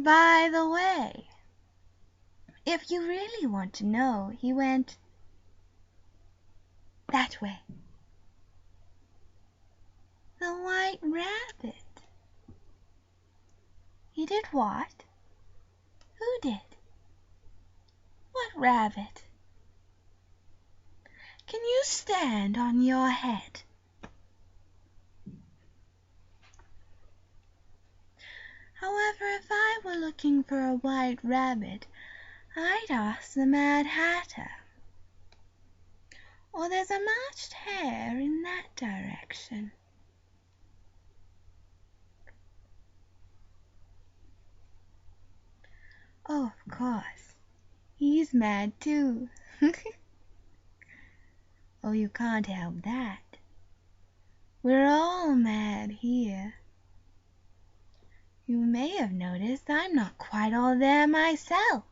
By the way, if you really want to know, he went that way. The White Rabbit. He did what? Who did? What rabbit? Can you stand on your head? However, if I were looking for a white rabbit, I'd ask the Mad Hatter. Or there's a matched hare in that direction. Oh, of course, he's mad too. Oh, you can't help that. We're all mad here. You may have noticed I'm not quite all there myself.